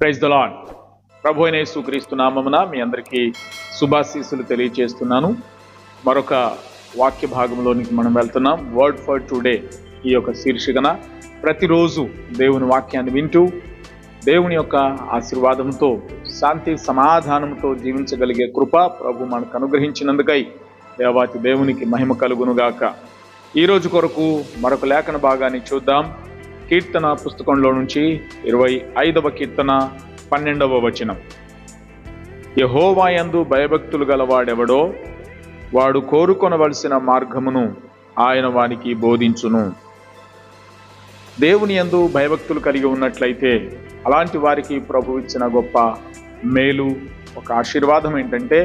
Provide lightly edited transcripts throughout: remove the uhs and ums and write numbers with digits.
Praise the lord. ప్రభు అయిన యేసుక్రీస్తు నామమున మీ అందరికీ శుభాశీస్సులు తెలియజేస్తున్నాను. మరొక వాక్య భాగంలోనికి మనం వెళ్తున్నాం. వర్డ్ ఫర్ టుడే ఈ యొక్క శీర్షికన ప్రతిరోజు దేవుని వాక్యాన్ని వింటూ దేవుని యొక్క ఆశీర్వాదంతో శాంతి సమాధానంతో జీవించగలిగే కృప ప్రభు మనకు అనుగ్రహించినందుకై దేవాతి దేవునికి మహిమ కలుగునుగాక. ఈరోజు కొరకు మరొక లేఖన భాగాన్ని చూద్దాం. కీర్తన పుస్తకంలో నుంచి 25వ కీర్తన 12వ వచనం. యెహోవా యందు భయభక్తులు గలవాడెవడో వాడు కోరుకొనవలసిన మార్గమును ఆయన వానికి బోధించును. దేవుని యందు భయభక్తులు కలిగి ఉన్నట్లయితే అలాంటి వారికి ప్రభు ఇచ్చిన గొప్ప మేలు, ఒక ఆశీర్వాదం ఏంటంటే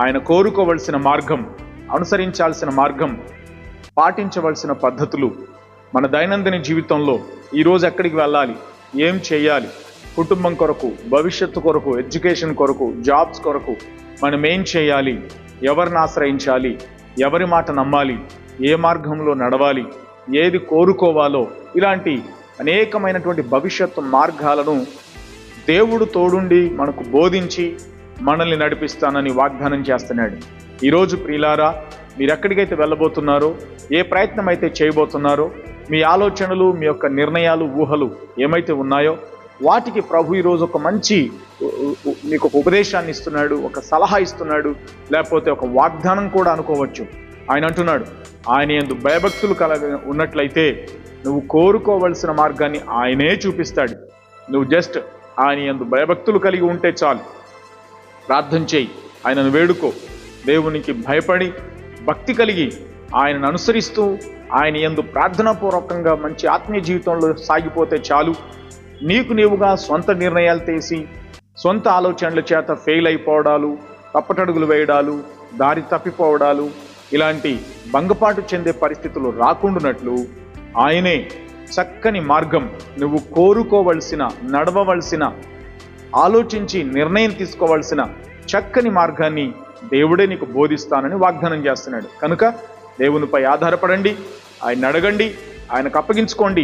ఆయన కోరుకోవలసిన మార్గం, అనుసరించాల్సిన మార్గం, పాటించవలసిన పద్ధతులు, మన దైనందిన జీవితంలో ఈరోజు ఎక్కడికి వెళ్ళాలి, ఏం చేయాలి, కుటుంబం కొరకు, భవిష్యత్తు కొరకు, ఎడ్యుకేషన్ కొరకు, జాబ్స్ కొరకు మనం ఏం చేయాలి, ఎవరిని ఆశ్రయించాలి, ఎవరి మాట నమ్మాలి, ఏ మార్గంలో నడవాలి, ఏది కోరుకోవాలో, ఇలాంటి అనేకమైనటువంటి భవిష్యత్తు మార్గాలను దేవుడు తోడుండి మనకు బోధించి మనల్ని నడిపిస్తానని వాగ్దానం చేస్తున్నాడు. ఈరోజు ప్రియులారా, మీరు ఎక్కడికైతే వెళ్ళబోతున్నారో, ఏ ప్రయత్నం అయితే చేయబోతున్నారో, మీ ఆలోచనలు, మీ యొక్క నిర్ణయాలు, ఊహలు ఏమైతే ఉన్నాయో వాటికి ప్రభు ఈరోజు ఒక మంచి మీకు ఒక ఉపదేశాన్ని ఇస్తున్నాడు, ఒక సలహా ఇస్తున్నాడు, లేకపోతే ఒక వాగ్దానం కూడా అనుకోవచ్చు. ఆయన అంటున్నాడు, ఆయన యందు భయభక్తులు ఉన్నట్లయితే నువ్వు కోరుకోవలసిన మార్గాన్ని ఆయనే చూపిస్తాడు. నువ్వు జస్ట్ ఆయన యందు భయభక్తులు కలిగి ఉంటే చాలు. ప్రార్థన చేయి, ఆయనను వేడుకో, దేవునికి భయపడి భక్తి కలిగి ఆయనను అనుసరిస్తూ ఆయన యందు ప్రార్థనాపూర్వకంగా మంచి ఆత్మీయ జీవితంలో సాగిపోతే చాలు. నీకు నీవుగా సొంత నిర్ణయాలు తీసి సొంత ఆలోచనల చేత ఫెయిల్ అయిపోవడాలు, తప్పటడుగులు వేయడాలు, దారి తప్పిపోవడాలు, ఇలాంటి భంగపాటు చెందే పరిస్థితులు రాకుండానట్లు ఆయనే చక్కని మార్గం, నువ్వు కోరుకోవలసిన, నడవవలసిన, ఆలోచించి నిర్ణయం తీసుకోవలసిన చక్కని మార్గాన్ని దేవుడే నీకు బోధిస్తానని వాగ్దానం చేస్తున్నాడు. కనుక దేవునిపై ఆధారపడండి, ఆయన అడగండి, ఆయనకు అప్పగించుకోండి.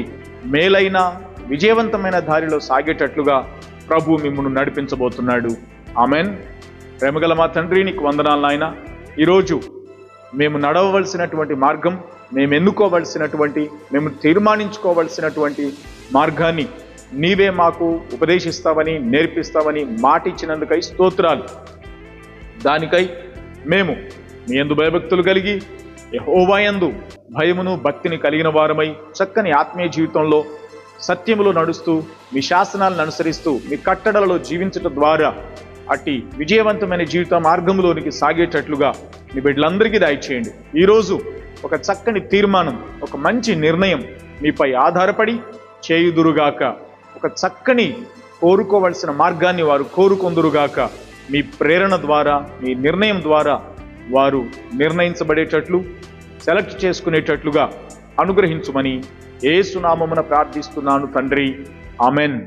మేలైన విజయవంతమైన దారిలో సాగేటట్లుగా ప్రభు మిమ్మల్ని నడిపించబోతున్నాడు. ఆమెన్. ప్రేమగల మా తండ్రి, నీకు వందనాలు నాయన. ఈరోజు మేము నడవవలసినటువంటి మార్గం, మేము ఎన్నుకోవలసినటువంటి, మేము తీర్మానించుకోవలసినటువంటి మార్గాన్ని నీవే మాకు ఉపదేశిస్తావని, నేర్పిస్తావని మాట ఇచ్చినందుకై స్తోత్రాలు. దానికై మేము మీ యందు భయభక్తులు కలిగి, యెహోవా యందు భయమును భక్తిని కలిగిన వారమై చక్కని ఆత్మీయ జీవితంలో సత్యములో నడుస్తూ, మీ శాసనాలను అనుసరిస్తూ, మీ కట్టడలలో జీవించటం ద్వారా అట్టి విజయవంతమైన జీవిత మార్గంలోనికి సాగేటట్లుగా మీ బిడ్డలందరికీ దయచేయండి. ఈరోజు ఒక చక్కని తీర్మానం, ఒక మంచి నిర్ణయం మీపై ఆధారపడి చేయుదురుగాక. ఒక చక్కని కోరుకోవలసిన మార్గాన్ని వారు కోరుకొందురుగాక. మీ ప్రేరణ ద్వారా, మీ నిర్ణయం ద్వారా వారు నిర్ణయించబడేటట్లు, సెలెక్ట్ చేసుకునేటట్లుగా అనుగ్రహించుమని యేసు నామమున ప్రార్థిస్తున్నాను తండ్రి. ఆమెన్.